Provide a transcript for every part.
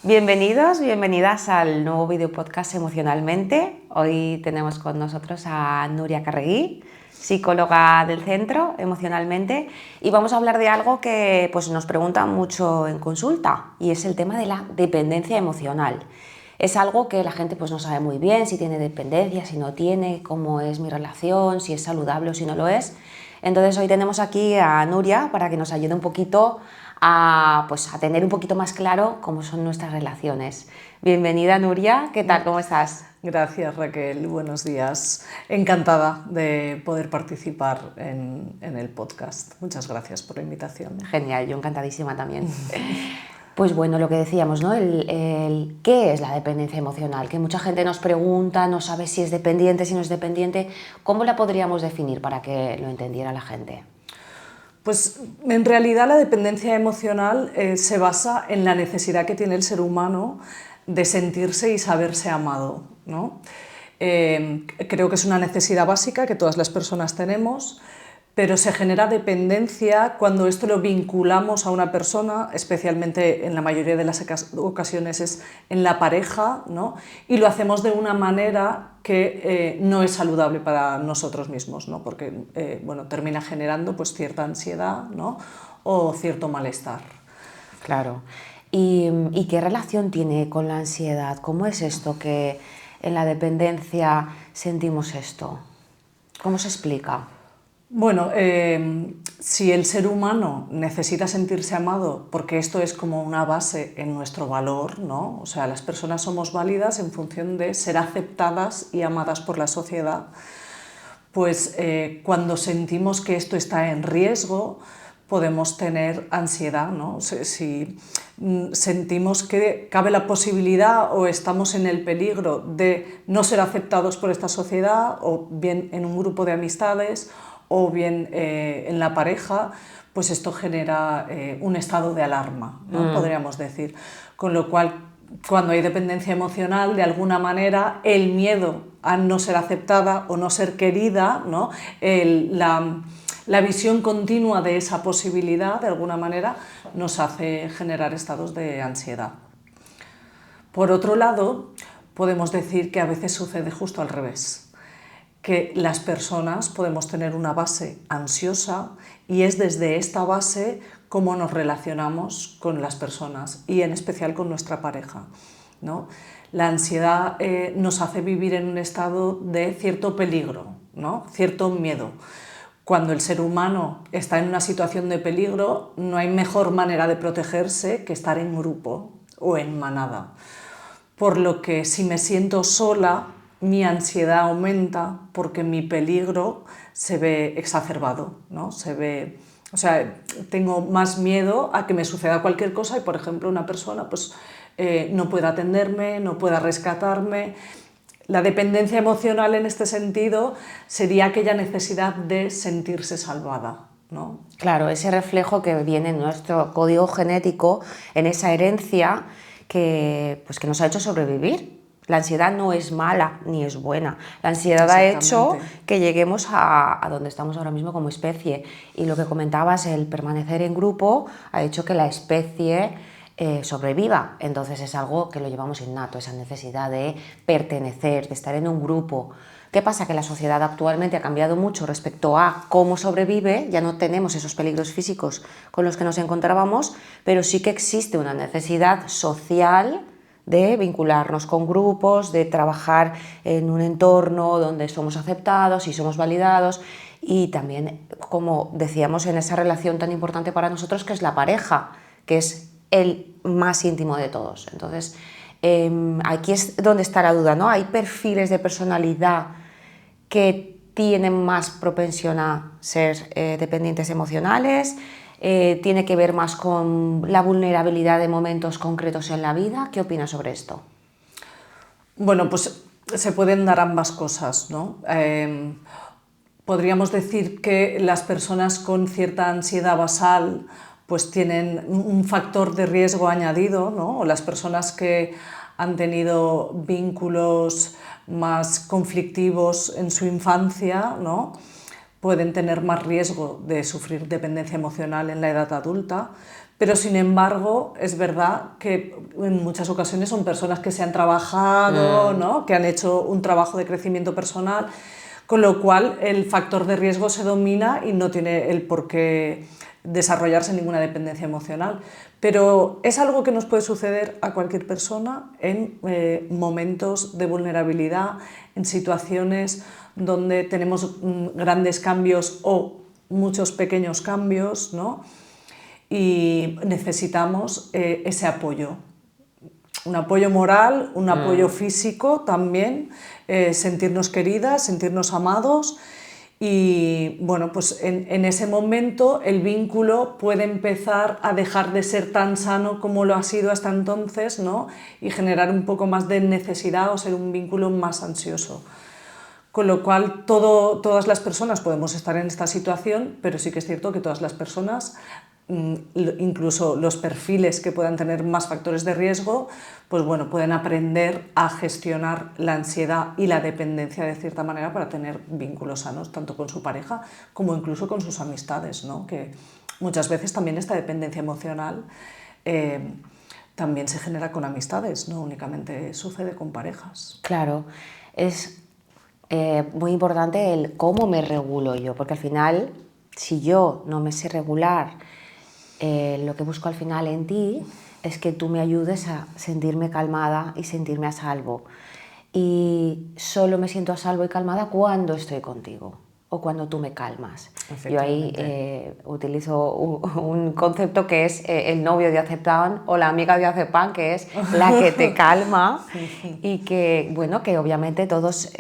Bienvenidos, bienvenidas al nuevo video podcast Emocionalmente. Hoy tenemos con nosotros a Nuria Carregui, psicóloga del centro Emocionalmente, y vamos a hablar de algo que nos preguntan mucho en consulta, y es el tema de la dependencia emocional. Es algo que la gente no sabe muy bien si tiene dependencia, si no tiene, cómo es mi relación, si es saludable o si no lo es. Entonces hoy tenemos aquí a Nuria para que nos ayude un poquito a tener un poquito más claro cómo son nuestras relaciones. Bienvenida, Nuria, ¿qué tal? ¿Cómo estás? Gracias, Raquel, buenos días. Encantada de poder participar en el podcast. Muchas gracias por la invitación. Genial, yo encantadísima también. Pues bueno, lo que decíamos, ¿no? ¿Qué es la dependencia emocional? Que mucha gente nos pregunta, no sabe si es dependiente, si no es dependiente. ¿Cómo la podríamos definir para que lo entendiera la gente? Pues en realidad la dependencia emocional se basa en la necesidad que tiene el ser humano de sentirse y saberse amado, ¿no? Creo que es una necesidad básica que todas las personas tenemos, pero se genera dependencia cuando esto lo vinculamos a una persona, especialmente en la mayoría de las ocasiones es en la pareja, ¿no? Y lo hacemos de una manera que no es saludable para nosotros mismos, ¿no? Porque termina generando cierta ansiedad, ¿no? O cierto malestar. Claro. ¿Y qué relación tiene con la ansiedad? ¿Cómo es esto que en la dependencia sentimos esto? ¿Cómo se explica? Bueno, si el ser humano necesita sentirse amado, porque esto es como una base en nuestro valor, ¿no? O sea, las personas somos válidas en función de ser aceptadas y amadas por la sociedad, pues cuando sentimos que esto está en riesgo, podemos tener ansiedad, ¿no? Si sentimos que cabe la posibilidad o estamos en el peligro de no ser aceptados por esta sociedad, o bien en un grupo de amistades, o bien en la pareja, pues esto genera un estado de alarma, ¿no? Podríamos decir. Con lo cual, cuando hay dependencia emocional, de alguna manera, el miedo a no ser aceptada o no ser querida, ¿no? La visión continua de esa posibilidad, de alguna manera, nos hace generar estados de ansiedad. Por otro lado, podemos decir que a veces sucede justo al revés, que las personas podemos tener una base ansiosa y es desde esta base cómo nos relacionamos con las personas y en especial con nuestra pareja, ¿no? La ansiedad nos hace vivir en un estado de cierto peligro, ¿no? Cierto miedo. Cuando el ser humano está en una situación de peligro, no hay mejor manera de protegerse que estar en grupo o en manada. Por lo que si me siento sola, mi ansiedad aumenta porque mi peligro se ve exacerbado, ¿no? Tengo más miedo a que me suceda cualquier cosa y, por ejemplo, una persona no pueda atenderme, no pueda rescatarme. La dependencia emocional en este sentido sería aquella necesidad de sentirse salvada, ¿no? Claro, ese reflejo que viene en nuestro código genético, en esa herencia que nos ha hecho sobrevivir. La ansiedad no es mala ni es buena. La ansiedad ha hecho que lleguemos a donde estamos ahora mismo como especie. Y lo que comentabas, el permanecer en grupo, ha hecho que la especie sobreviva. Entonces es algo que lo llevamos innato, esa necesidad de pertenecer, de estar en un grupo. ¿Qué pasa? Que la sociedad actualmente ha cambiado mucho respecto a cómo sobrevive, ya no tenemos esos peligros físicos con los que nos encontrábamos, pero sí que existe una necesidad social de vincularnos con grupos, de trabajar en un entorno donde somos aceptados y somos validados, y también, como decíamos, en esa relación tan importante para nosotros que es la pareja, que es el más íntimo de todos. Entonces, aquí es donde está la duda, ¿no? Hay perfiles de personalidad que tienen más propensión a ser dependientes emocionales, tiene que ver más con la vulnerabilidad de momentos concretos en la vida. ¿Qué opinas sobre esto? Bueno, pues se pueden dar ambas cosas, ¿no? Podríamos decir que las personas con cierta ansiedad basal pues tienen un factor de riesgo añadido, ¿no? O las personas que han tenido vínculos más conflictivos en su infancia, ¿no? pueden tener más riesgo de sufrir dependencia emocional en la edad adulta, pero sin embargo es verdad que en muchas ocasiones son personas que se han trabajado, ¿no? Que han hecho un trabajo de crecimiento personal, con lo cual el factor de riesgo se domina y no tiene el por qué desarrollarse ninguna dependencia emocional. Pero es algo que nos puede suceder a cualquier persona en momentos de vulnerabilidad, en situaciones donde tenemos grandes cambios o muchos pequeños cambios, ¿no? Y necesitamos ese apoyo. Un apoyo moral, un apoyo físico también, sentirnos queridas, sentirnos amados. Y bueno, pues en ese momento el vínculo puede empezar a dejar de ser tan sano como lo ha sido hasta entonces, ¿no? Y generar un poco más de necesidad o ser un vínculo más ansioso. Con lo cual todas las personas podemos estar en esta situación, pero sí que es cierto que todas las personas, incluso los perfiles que puedan tener más factores de riesgo, pues bueno, pueden aprender a gestionar la ansiedad y la dependencia de cierta manera para tener vínculos sanos, tanto con su pareja como incluso con sus amistades, ¿no? Que muchas veces también esta dependencia emocional también se genera con amistades, no únicamente sucede con parejas. Claro, es muy importante el cómo me regulo yo, porque al final, si yo no me sé regular, lo que busco al final en ti es que tú me ayudes a sentirme calmada y sentirme a salvo. Y solo me siento a salvo y calmada cuando estoy contigo o cuando tú me calmas. Yo ahí utilizo un concepto que es el novio de Diazepam o la amiga de Diazepam, que es la que te calma y que, bueno, que obviamente todos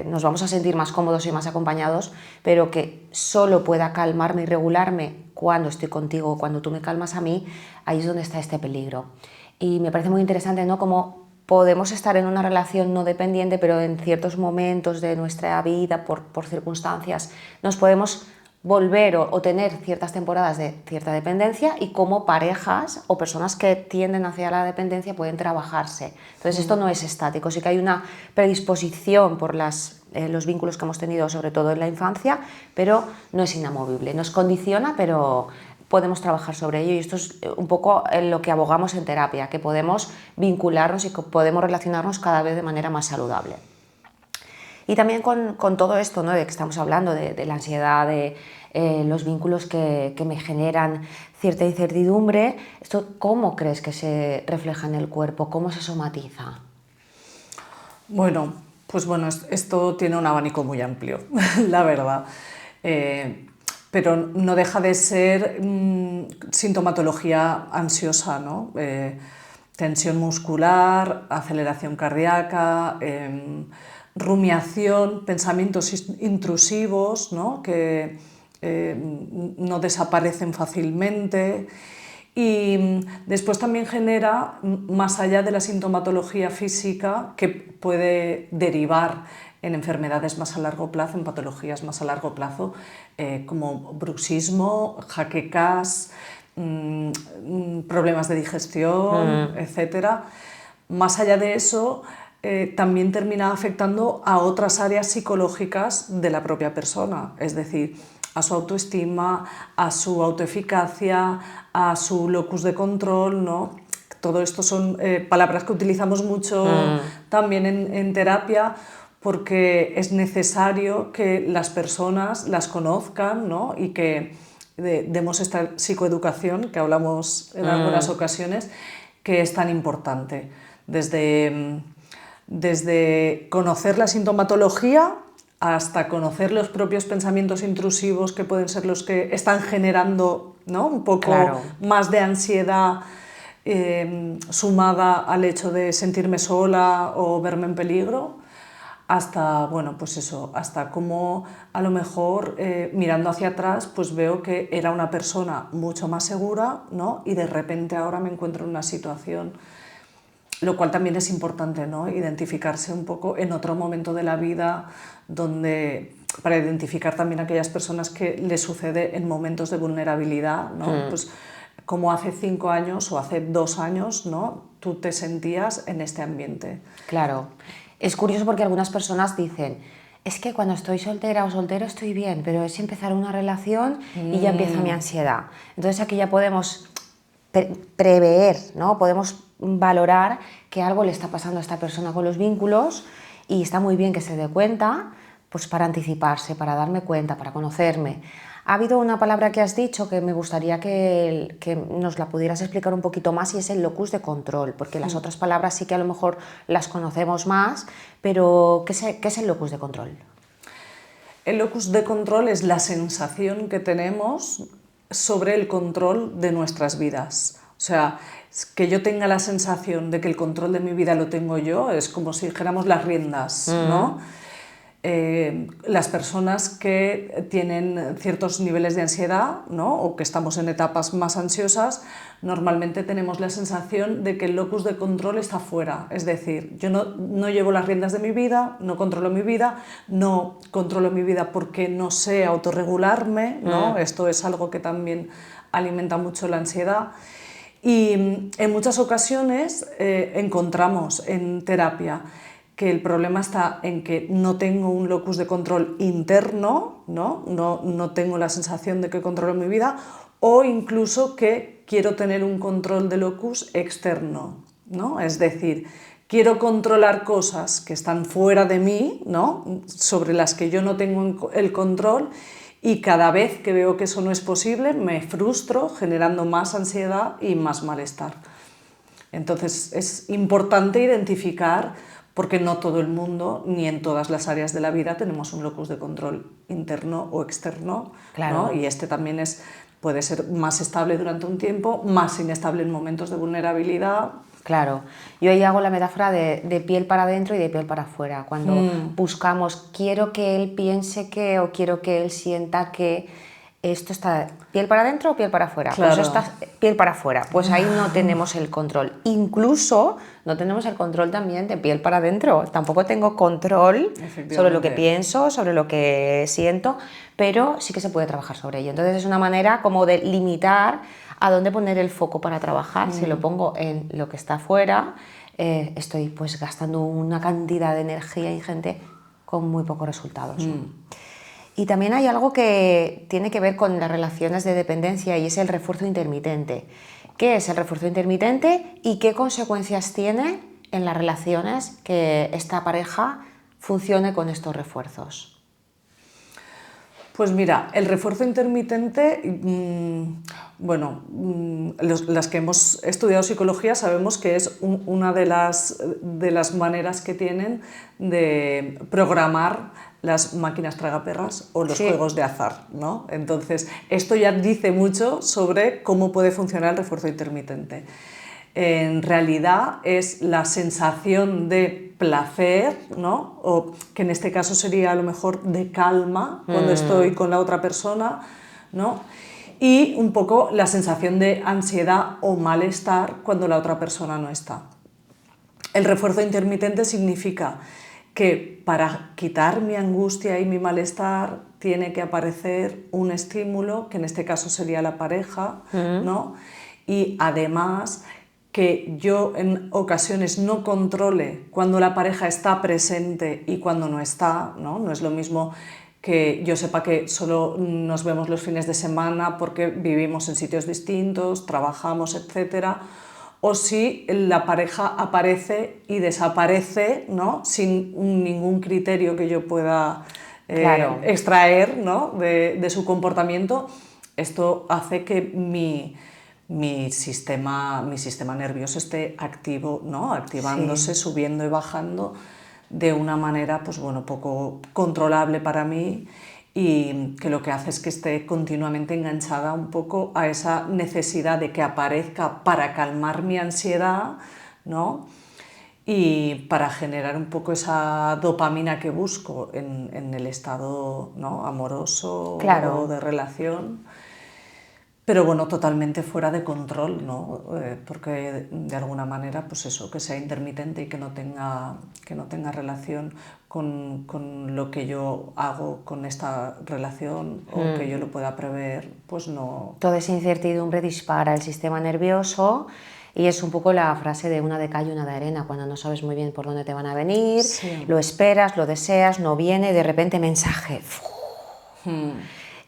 nos vamos a sentir más cómodos y más acompañados, pero que solo pueda calmarme y regularme cuando estoy contigo o cuando tú me calmas a mí, ahí es donde está este peligro. Y me parece muy interesante, ¿no?, cómo podemos estar en una relación no dependiente, pero en ciertos momentos de nuestra vida, por circunstancias, nos podemos volver o tener ciertas temporadas de cierta dependencia, y cómo parejas o personas que tienden hacia la dependencia pueden trabajarse. Entonces esto no es estático, sí que hay una predisposición por los vínculos que hemos tenido, sobre todo en la infancia, pero no es inamovible, nos condiciona, pero podemos trabajar sobre ello, y esto es un poco lo que abogamos en terapia, que podemos vincularnos y que podemos relacionarnos cada vez de manera más saludable. Y también con todo esto, ¿no?, de que estamos hablando, de la ansiedad, de los vínculos que me generan cierta incertidumbre, ¿esto cómo crees que se refleja en el cuerpo? ¿Cómo se somatiza? Bueno, pues bueno, esto tiene un abanico muy amplio, la verdad. Pero no deja de ser sintomatología ansiosa, ¿no? Tensión muscular, aceleración cardíaca, rumiación, pensamientos intrusivos, ¿no?, que no desaparecen fácilmente. Y después también genera, más allá de la sintomatología física, que puede derivar en enfermedades más a largo plazo, en patologías más a largo plazo, como bruxismo, jaquecas, problemas de digestión, etc. Más allá de eso, también termina afectando a otras áreas psicológicas de la propia persona, es decir, a su autoestima, a su autoeficacia, a su locus de control, ¿no? Todo esto son palabras que utilizamos mucho también en terapia, porque es necesario que las personas las conozcan, ¿no?, y que demos esta psicoeducación que hablamos en algunas ocasiones, que es tan importante. Desde conocer la sintomatología hasta conocer los propios pensamientos intrusivos, que pueden ser los que están generando, ¿no?, un poco más de ansiedad, sumada al hecho de sentirme sola o verme en peligro, hasta, bueno, pues eso, hasta cómo a lo mejor mirando hacia atrás pues veo que era una persona mucho más segura, ¿no?, y de repente ahora me encuentro en una situación, lo cual también es importante, ¿no?, identificarse un poco en otro momento de la vida, para identificar también a aquellas personas que les sucede en momentos de vulnerabilidad, ¿no? Pues como hace 5 años o hace 2 años, ¿no?, tú te sentías en este ambiente. Claro. Es curioso porque algunas personas dicen, es que cuando estoy soltera o soltero estoy bien, pero es empezar una relación y ya empieza mi ansiedad. Entonces aquí ya podemos prever, ¿no? Podemos valorar que algo le está pasando a esta persona con los vínculos y está muy bien que se dé cuenta, pues para anticiparse, para darme cuenta, para conocerme. Ha habido una palabra que has dicho que me gustaría que nos la pudieras explicar un poquito más y es el locus de control, porque las otras palabras sí que a lo mejor las conocemos más, pero ¿qué es el locus de control? El locus de control es la sensación que tenemos sobre el control de nuestras vidas. O sea, que yo tenga la sensación de que el control de mi vida lo tengo yo, es como si dijéramos las riendas, ¿no? Las personas que tienen ciertos niveles de ansiedad, ¿no? O que estamos en etapas más ansiosas, normalmente tenemos la sensación de que el locus de control está fuera. Es decir, yo no llevo las riendas de mi vida, no controlo mi vida porque no sé autorregularme, ¿no? Esto es algo que también alimenta mucho la ansiedad. Y en muchas ocasiones encontramos en terapia que el problema está en que no tengo un locus de control interno, no tengo la sensación de que controlo mi vida, o incluso que quiero tener un control de locus externo, ¿no? Es decir, quiero controlar cosas que están fuera de mí, ¿no? Sobre las que yo no tengo el control, y cada vez que veo que eso no es posible me frustro, generando más ansiedad y más malestar. Entonces es importante identificar, porque no todo el mundo, ni en todas las áreas de la vida, tenemos un locus de control interno o externo, Claro. ¿no? Y este también puede ser más estable durante un tiempo, más inestable en momentos de vulnerabilidad. Claro, yo ahí hago la metáfora de piel para adentro y de piel para afuera. Cuando buscamos, quiero que él piense que, o quiero que él sienta que esto está piel para adentro o piel para afuera. Claro. Pues esto está piel para afuera. Pues ahí no tenemos el control. Incluso no tenemos el control también de piel para adentro. Tampoco tengo control sobre lo que pienso, sobre lo que siento, pero sí que se puede trabajar sobre ello. Entonces es una manera como de limitar a dónde poner el foco para trabajar. Si lo pongo en lo que está afuera, estoy pues gastando una cantidad de energía ingente con muy pocos resultados. Y también hay algo que tiene que ver con las relaciones de dependencia y es el refuerzo intermitente. ¿Qué es el refuerzo intermitente y qué consecuencias tiene en las relaciones que esta pareja funcione con estos refuerzos? Pues mira, el refuerzo intermitente, las que hemos estudiado psicología sabemos que es una de las maneras que tienen de programar las máquinas tragaperras o los juegos de azar, ¿no? Entonces, esto ya dice mucho sobre cómo puede funcionar el refuerzo intermitente. En realidad es la sensación de placer, ¿no? O que en este caso sería a lo mejor de calma cuando estoy con la otra persona, ¿no? Y un poco la sensación de ansiedad o malestar cuando la otra persona no está. El refuerzo intermitente significa que para quitar mi angustia y mi malestar tiene que aparecer un estímulo, que en este caso sería la pareja, ¿no? Y además que yo en ocasiones no controle cuando la pareja está presente y cuando no está, ¿no? No es lo mismo que yo sepa que solo nos vemos los fines de semana porque vivimos en sitios distintos, trabajamos, etcétera, o si la pareja aparece y desaparece, ¿no? Sin ningún criterio que yo pueda extraer, ¿no? de su comportamiento. Esto hace que mi sistema nervioso esté activo, ¿no? Activándose, subiendo y bajando de una manera pues, poco controlable para mí, y que lo que hace es que esté continuamente enganchada un poco a esa necesidad de que aparezca para calmar mi ansiedad, ¿no? Y para generar un poco esa dopamina que busco en el estado, ¿no? amoroso o de relación. Pero bueno, totalmente fuera de control, ¿no? Porque de alguna manera, pues eso, que sea intermitente y que no tenga relación con lo que yo hago con esta relación o que yo lo pueda prever, pues no. Toda esa incertidumbre dispara el sistema nervioso Y es un poco la frase de una de cal y una de arena, cuando no sabes muy bien por dónde te van a venir, lo esperas, lo deseas, no viene, y de repente mensaje.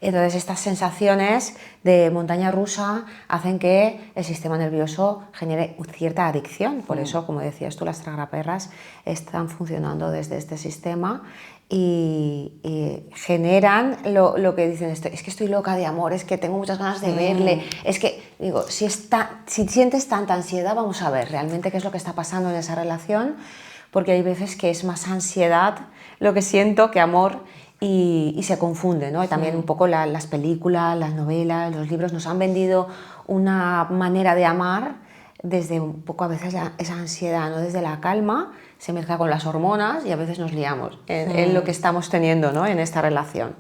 Entonces estas sensaciones de montaña rusa hacen que el sistema nervioso genere cierta adicción. Por eso, como decías tú, las tragaperras están funcionando desde este sistema y generan lo que dicen, es que estoy loca de amor, es que tengo muchas ganas de verle, es que, digo, si sientes tanta ansiedad, vamos a ver realmente qué es lo que está pasando en esa relación, porque hay veces que es más ansiedad lo que siento que amor. Y se confunde, ¿no? Y también un poco las películas, las novelas, los libros nos han vendido una manera de amar desde un poco a veces esa ansiedad, ¿no? Desde la calma, se mezcla con las hormonas y a veces nos liamos en lo que estamos teniendo, ¿no? En esta relación.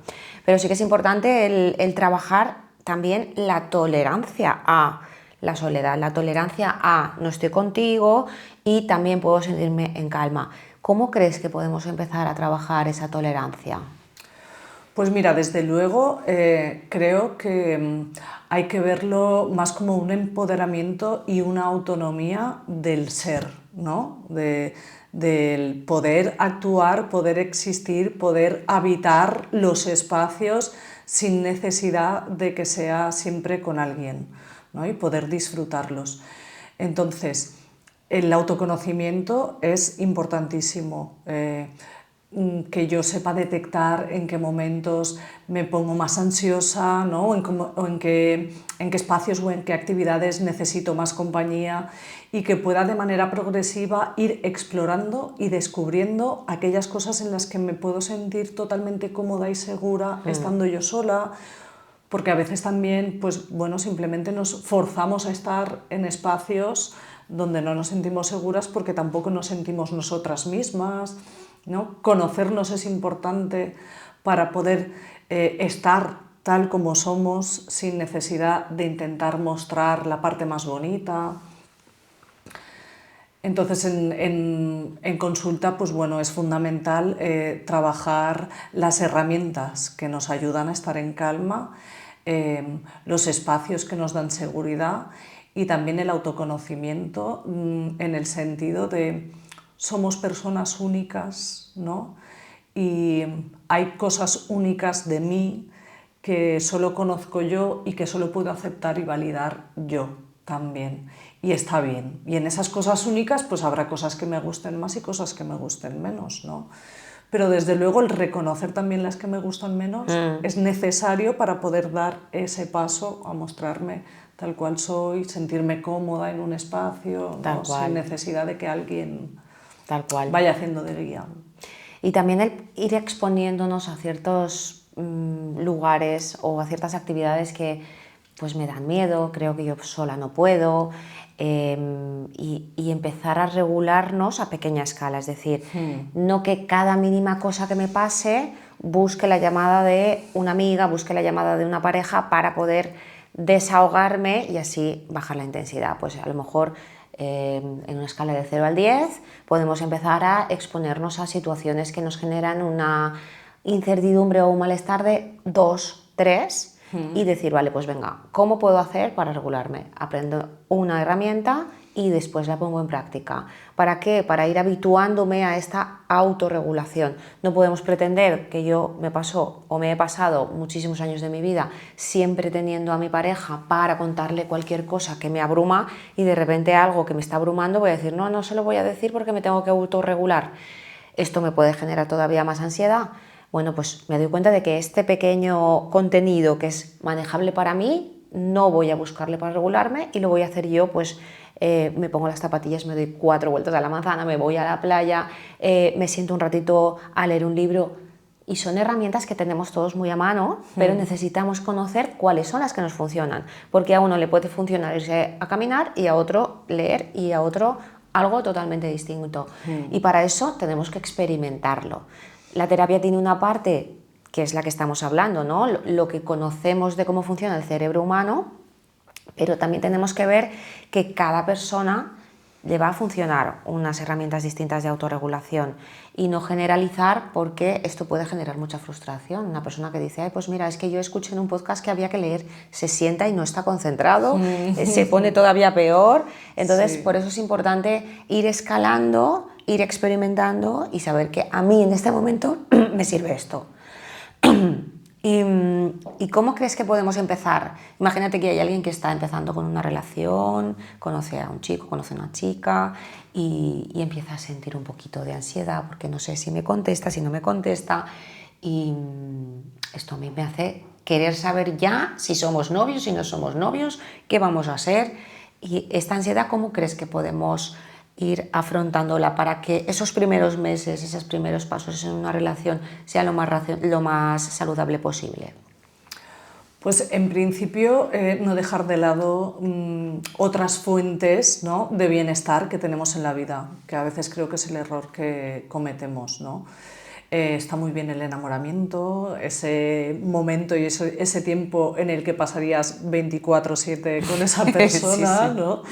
Pero sí que es importante el trabajar también la tolerancia a la soledad, la tolerancia a no estoy contigo y también puedo sentirme en calma. ¿Cómo crees que podemos empezar a trabajar esa tolerancia? Pues mira, desde luego creo que hay que verlo más como un empoderamiento y una autonomía del ser, ¿no? Del poder actuar, poder existir, poder habitar los espacios sin necesidad de que sea siempre con alguien, ¿no? Y poder disfrutarlos. Entonces, el autoconocimiento es importantísimo. Que yo sepa detectar en qué momentos me pongo más ansiosa, ¿no? o en qué espacios o en qué actividades necesito más compañía y que pueda de manera progresiva ir explorando y descubriendo aquellas cosas en las que me puedo sentir totalmente cómoda y segura estando yo sola, porque a veces también, pues bueno, simplemente nos forzamos a estar en espacios donde no nos sentimos seguras porque tampoco nos sentimos nosotras mismas, ¿no? Conocernos es importante para poder estar tal como somos sin necesidad de intentar mostrar la parte más bonita. Entonces, en consulta, pues bueno, es fundamental trabajar las herramientas que nos ayudan a estar en calma, los espacios que nos dan seguridad y también el autoconocimiento en el sentido de somos personas únicas, ¿no? Y hay cosas únicas de mí que solo conozco yo y que solo puedo aceptar y validar yo también. Y está bien. Y en esas cosas únicas pues habrá cosas que me gusten más y cosas que me gusten menos, ¿no? Pero desde luego el reconocer también las que me gustan menos es necesario para poder dar ese paso a mostrarme tal cual soy, sentirme cómoda en un espacio, ¿no? Sin necesidad de que alguien vaya haciendo de guía. Y también el ir exponiéndonos a ciertos lugares o a ciertas actividades que pues me dan miedo, creo que yo sola no puedo, y empezar a regularnos a pequeña escala, es decir, no que cada mínima cosa que me pase busque la llamada de una amiga, busque la llamada de una pareja para poder desahogarme y así bajar la intensidad. Pues a lo mejor en una escala de 0 al 10 podemos empezar a exponernos a situaciones que nos generan una incertidumbre o un malestar de 2, 3 y decir, vale, pues venga, ¿cómo puedo hacer para regularme? Aprendo una herramienta y después la pongo en práctica. ¿Para qué? Para ir habituándome a esta autorregulación. No podemos pretender que yo me he pasado muchísimos años de mi vida siempre teniendo a mi pareja para contarle cualquier cosa que me abruma y de repente algo que me está abrumando voy a decir, no se lo voy a decir porque me tengo que autorregular. Esto me puede generar todavía más ansiedad. Bueno, pues me doy cuenta de que este pequeño contenido que es manejable para mí, no voy a buscarle para regularme y lo voy a hacer yo, pues me pongo las zapatillas, me doy 4 vueltas a la manzana, me voy a la playa, me siento un ratito a leer un libro. Y son herramientas que tenemos todos muy a mano, pero necesitamos conocer cuáles son las que nos funcionan, porque a uno le puede funcionar irse a caminar y a otro leer y a otro algo totalmente distinto. Y para eso tenemos que experimentarlo. La terapia tiene una parte que es la que estamos hablando, ¿no? Lo que conocemos de cómo funciona el cerebro humano, pero también tenemos que ver que cada persona le va a funcionar unas herramientas distintas de autorregulación y no generalizar, porque esto puede generar mucha frustración. Una persona que dice, ay, pues mira, es que yo escuché en un podcast que había que leer, se sienta y no está concentrado, se pone todavía peor. Entonces, Sí. por eso es importante ir escalando, ir experimentando y saber que a mí en este momento me sirve esto. ¿Y cómo crees que podemos empezar? Imagínate que hay alguien que está empezando con una relación, conoce a un chico, conoce a una chica y empieza a sentir un poquito de ansiedad porque no sé si me contesta, si no me contesta, y esto a mí me hace querer saber ya si somos novios, si no somos novios, qué vamos a hacer. Y esta ansiedad, ¿cómo crees que podemos ir afrontándola para que esos primeros meses, esos primeros pasos en una relación sean lo más saludable posible? Pues en principio no dejar de lado otras fuentes, ¿no?, de bienestar que tenemos en la vida, que a veces creo que es el error que cometemos, ¿no? Está muy bien el enamoramiento, ese momento y ese tiempo en el que pasarías 24/7 con esa persona, Sí, sí. ¿no?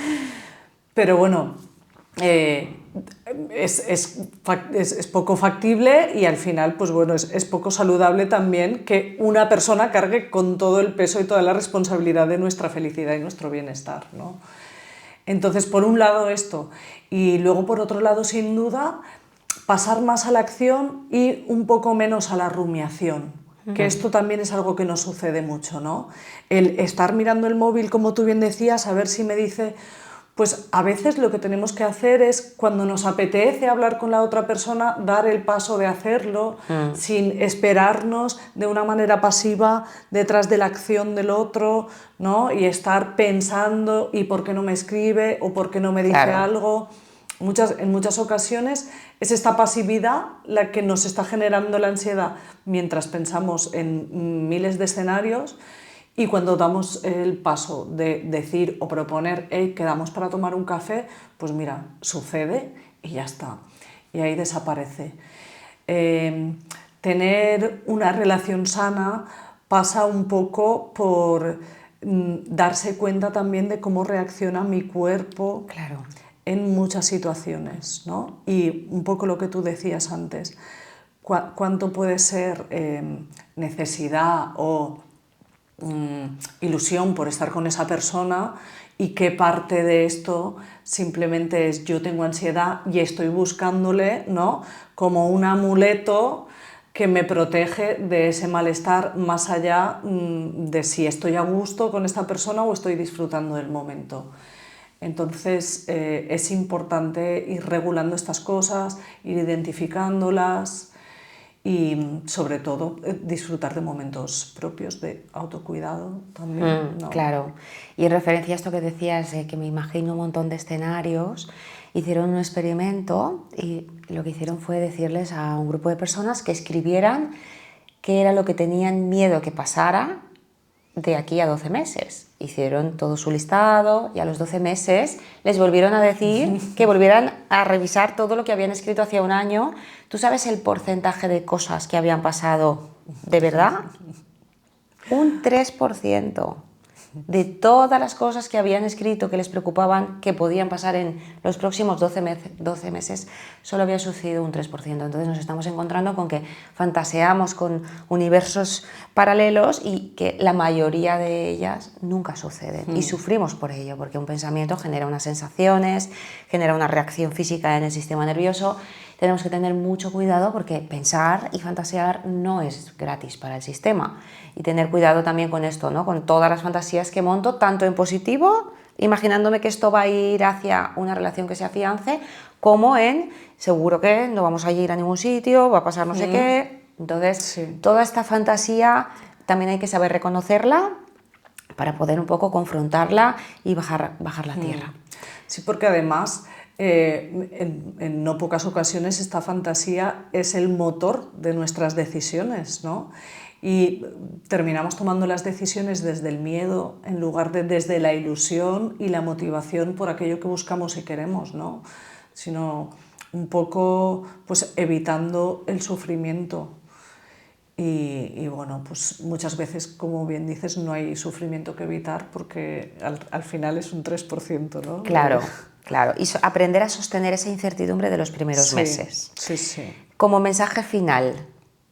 Pero bueno, es poco factible y al final, pues bueno, es poco saludable también que una persona cargue con todo el peso y toda la responsabilidad de nuestra felicidad y nuestro bienestar, ¿no? Entonces, por un lado esto, y luego por otro lado, sin duda, pasar más a la acción y un poco menos a la rumiación, que esto también es algo que nos sucede mucho, ¿no? El estar mirando el móvil, como tú bien decías, a ver si me dice... Pues a veces lo que tenemos que hacer es, cuando nos apetece hablar con la otra persona, dar el paso de hacerlo sin esperarnos de una manera pasiva detrás de la acción del otro, ¿no? Y estar pensando, ¿y por qué no me escribe? ¿O por qué no me dice Claro. algo? En muchas ocasiones es esta pasividad la que nos está generando la ansiedad mientras pensamos en miles de escenarios. Y cuando damos el paso de decir o proponer, hey, quedamos para tomar un café, pues mira, sucede y ya está. Y ahí desaparece. Tener una relación sana pasa un poco por darse cuenta también de cómo reacciona mi cuerpo Claro. en muchas situaciones, ¿no? Y un poco lo que tú decías antes, cuánto puede ser necesidad o ilusión por estar con esa persona y qué parte de esto simplemente es yo tengo ansiedad y estoy buscándole, ¿no?, como un amuleto que me protege de ese malestar, más allá de si estoy a gusto con esta persona o estoy disfrutando del momento. Entonces es importante ir regulando estas cosas, ir identificándolas y sobre todo disfrutar de momentos propios de autocuidado también, ¿no? Claro. Y en referencia a esto que decías, que me imagino un montón de escenarios, hicieron un experimento y lo que hicieron fue decirles a un grupo de personas que escribieran qué era lo que tenían miedo que pasara de aquí a 12 meses. Hicieron todo su listado y a los 12 meses les volvieron a decir que volvieran a revisar todo lo que habían escrito hacía un año. ¿Tú sabes el porcentaje de cosas que habían pasado de verdad? Un 3% de todas las cosas que habían escrito que les preocupaban, que podían pasar en los próximos 12 meses, solo había sucedido un 3%. Entonces nos estamos encontrando con que fantaseamos con universos paralelos y que la mayoría de ellas nunca suceden. Y sufrimos por ello, porque un pensamiento genera unas sensaciones, genera una reacción física en el sistema nervioso. Tenemos que tener mucho cuidado porque pensar y fantasear no es gratis para el sistema. Y tener cuidado también con esto, ¿no?, con todas las fantasías que monto, tanto en positivo, imaginándome que esto va a ir hacia una relación que se afiance, como en seguro que no vamos a ir a ningún sitio, va a pasar no sé qué. Entonces, Sí. toda esta fantasía también hay que saber reconocerla para poder un poco confrontarla y bajar la tierra. Sí, porque además en no pocas ocasiones esta fantasía es el motor de nuestras decisiones, ¿no? Y terminamos tomando las decisiones desde el miedo en lugar de desde la ilusión y la motivación por aquello que buscamos y queremos, ¿no? Sino un poco pues evitando el sufrimiento. Y bueno, pues muchas veces, como bien dices, no hay sufrimiento que evitar porque al final es un 3%, ¿no? Claro, claro. Y aprender a sostener esa incertidumbre de los primeros Sí, meses. sí, sí. Como mensaje final,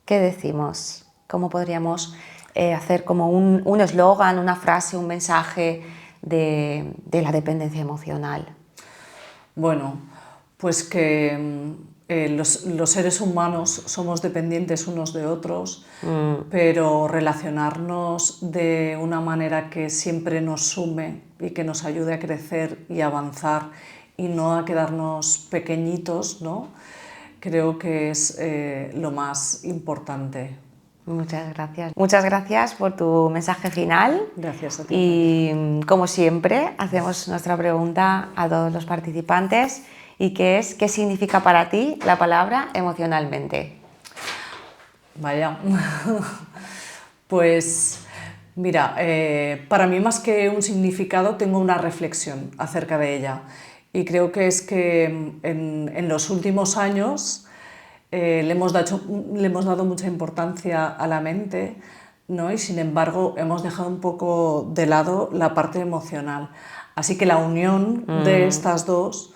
¿qué decimos? ¿Cómo podríamos hacer como un eslogan, una frase, un mensaje de la dependencia emocional? Bueno, pues que los seres humanos somos dependientes unos de otros, pero relacionarnos de una manera que siempre nos sume y que nos ayude a crecer y avanzar y no a quedarnos pequeñitos, ¿no? Creo que es lo más importante. Muchas gracias. Muchas gracias por tu mensaje final. Gracias a ti. Y como siempre, hacemos nuestra pregunta a todos los participantes y que es, ¿qué significa para ti la palabra emocionalmente? Vaya, pues mira, para mí más que un significado tengo una reflexión acerca de ella y creo que es que en los últimos años le hemos dado mucha importancia a la mente, ¿no? Y sin embargo hemos dejado un poco de lado la parte emocional. Así que la unión de estas dos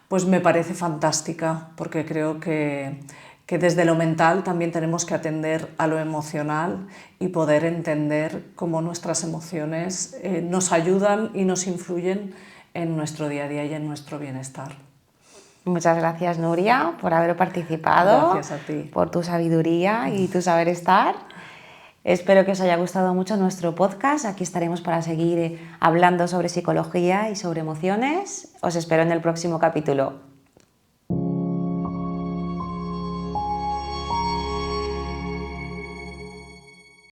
pues me parece fantástica porque creo que desde lo mental también tenemos que atender a lo emocional y poder entender cómo nuestras emociones nos ayudan y nos influyen en nuestro día a día y en nuestro bienestar. Muchas gracias, Nuria, por haber participado, Gracias a ti. por tu sabiduría y tu saber estar. Espero que os haya gustado mucho nuestro podcast. Aquí estaremos para seguir hablando sobre psicología y sobre emociones. Os espero en el próximo capítulo.